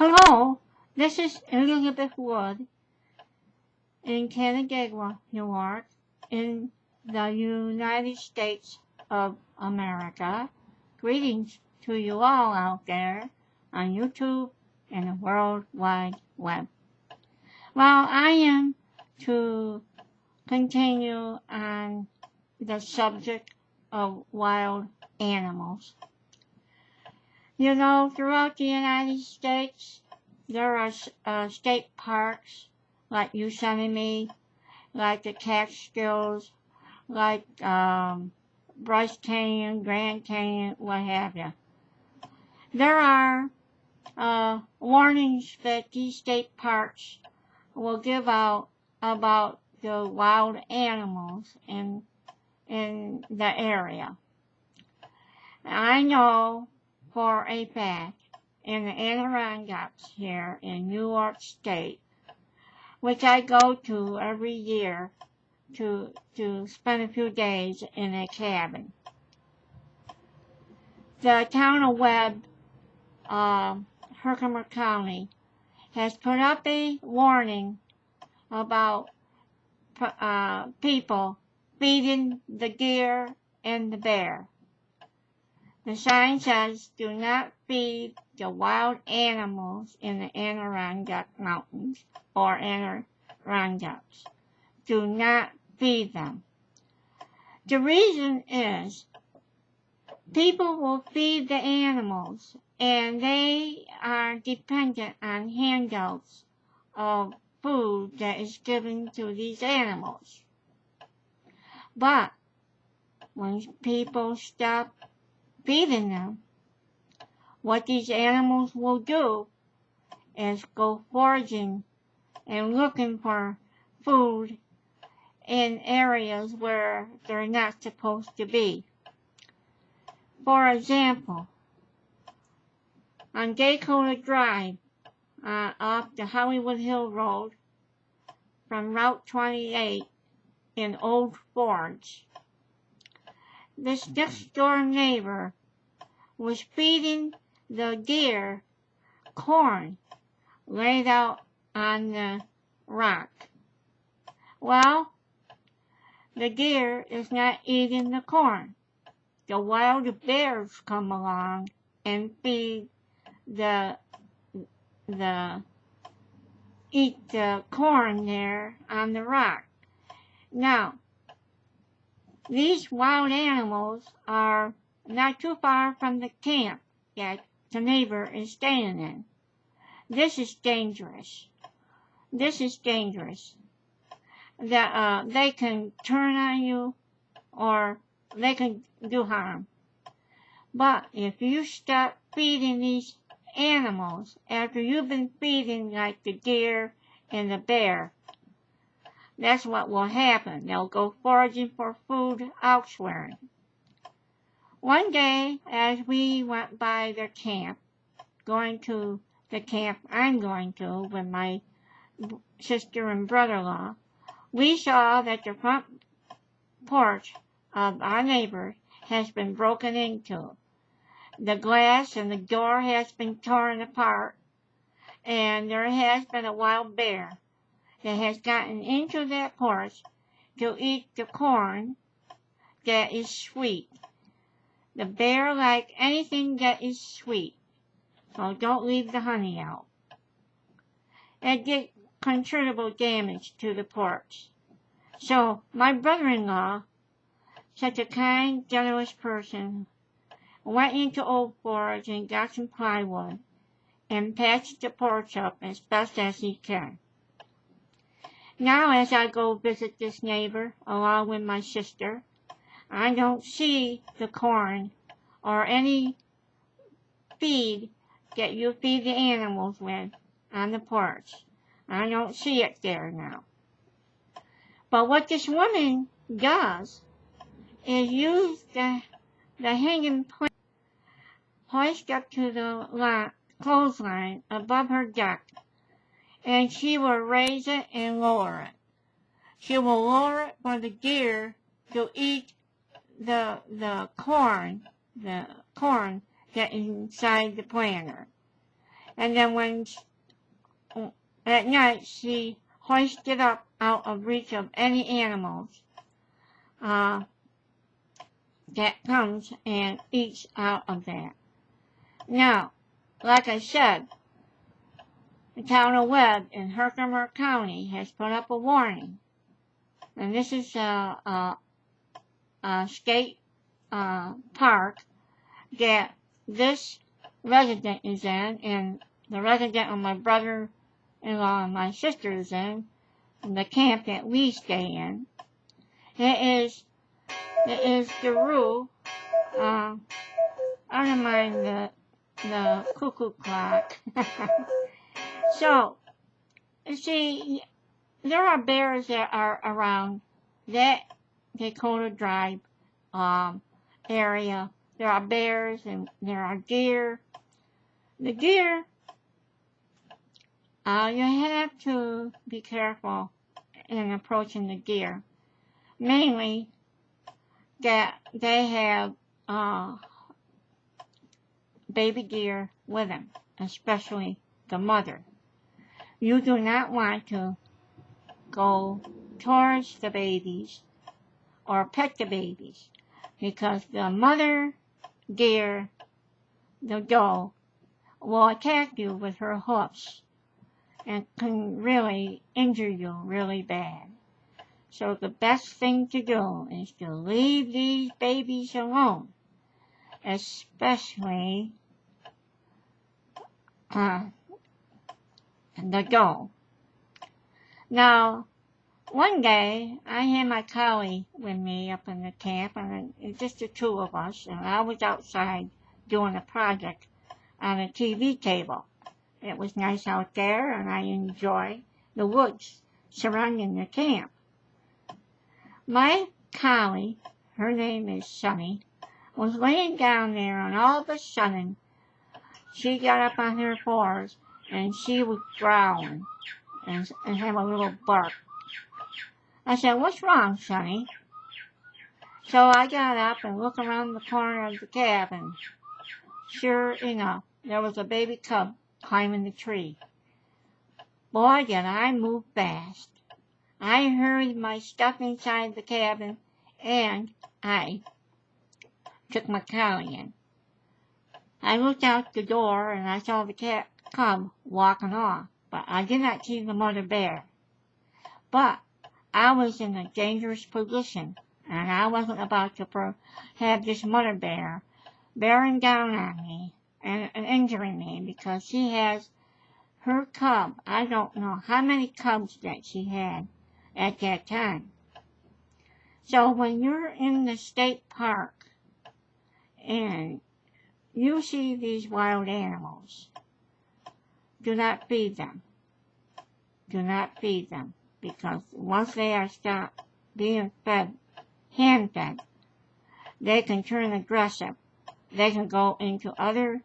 Hello, this is Elizabeth Wood in Canandaigua, New York, in the United States of America. Greetings to you all out there on YouTube and the World Wide Web. Well, I am to continue on the subject of wild animals. You know, throughout the United States, there are state parks like Yosemite, like the Catskills, like Bryce Canyon, Grand Canyon, what have you. There are warnings that these state parks will give out about the wild animals in the area. I know for a fact in the Adirondacks here in New York State, which I go to every year to spend a few days in a cabin. The Town of Web, Herkermer County, has put up a warning about people feeding the deer and the bear. The sign says, do not feed the wild animals in the Adirondack Mountains or Adirondacks. Do not feed them. The reason is people will feed the animals and they are dependent on handouts of food that is given to these animals. But when people stop feeding them, what these animals will do is go foraging and looking for food in areas where they're not supposed to be. For example, on Dakota Drive, off the Hollywood Hill Road from Route 28 in Old Forge, this next door neighbor was feeding the deer corn laid out on the rock. Well, the deer is not eating the corn. The wild bears come along and eat the corn there on the rock. Now, these wild animals are not too far from the camp that the neighbor is staying in. This is dangerous. This is dangerous. They can turn on you or they can do harm. But if you stop feeding these animals after you've been feeding like the deer and the bear, that's what will happen. They'll go foraging for food elsewhere. One day, as we went by their camp, going to the camp I'm going to with my sister and brother-in-law, we saw that the front porch of our neighbor has been broken into. The glass and the door has been torn apart, and there has been a wild bear that has gotten into that porch to eat the corn that is sweet. The bear likes anything that is sweet, so don't leave the honey out. It did considerable damage to the porch. So my brother-in-law, such a kind, generous person, went into Old Forge and got some plywood and patched the porch up as best as he can. Now as I go visit this neighbor along with my sister, I don't see the corn or any feed that you feed the animals with on the porch. I don't see it there now. But what this woman does is use the hanging plant hoist up to the clothesline above her deck, and she will raise it and lower it. She will lower it for the deer to eat the corn that inside the planter. And then at night she hoists it up out of reach of any animals that comes and eats out of that. Now, like I said, the Town of Web in Herkermer County has put up a warning. And this is a state park that this resident is in, and the resident of my brother-in-law and my sister is in the camp that we stay in. It is the rule, I don't mind the cuckoo clock. So, you see, there are bears that are around that Dakota Drive area. There are bears and there are deer. The deer, you have to be careful in approaching the deer. Mainly that they have baby deer with them, especially the mother. You do not want to go towards the babies or pet the babies because the mother deer, the doe, will attack you with her hoofs and can really injure you really bad. So the best thing to do is to leave these babies alone, especially the doe. Now, one day, I had my collie with me up in the camp, and it's just the two of us, and I was outside doing a project on a TV table. It was nice out there, and I enjoyed the woods surrounding the camp. My collie, her name is Sunny, was laying down there, and all of a sudden, she got up on her paws, and she was growling and have a little bark. I said, "What's wrong, Sonny?" So I got up and looked around the corner of the cabin. Sure enough, there was a baby cub climbing the tree. Boy, did I move fast. I hurried my stuff inside the cabin, and I took my collie in. I looked out the door, and I saw the cub walking off, but I did not see the mother bear. But I was in a dangerous position, and I wasn't about to have this mother bear bearing down on me and injuring me because she has her cub. I don't know how many cubs that she had at that time. So when you're in the state park and you see these wild animals, do not feed them. Do not feed them. Because once they are stopped being hand-fed, they can turn aggressive. They can go into other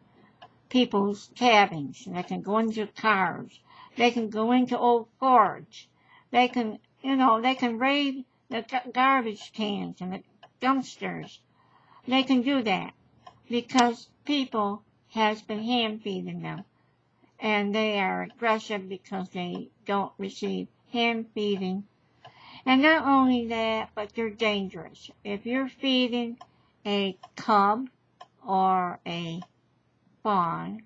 people's cabins. They can go into cars. They can go into old Fords. They can, they can raid the garbage cans and the dumpsters. They can do that because people has been hand-feeding them. And they are aggressive because they don't receive hand feeding. And not only that, but they're dangerous. If you're feeding a cub or a fawn,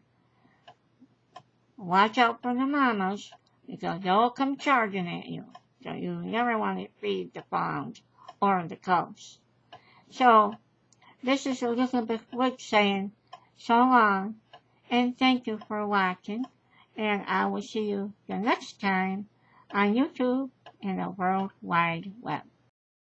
watch out for the mamas because they'll come charging at you. So you never want to feed the fawns or the cubs. So this is Elizabeth Wood saying so long and thank you for watching. And I will see you the next time on YouTube and the World Wide Web.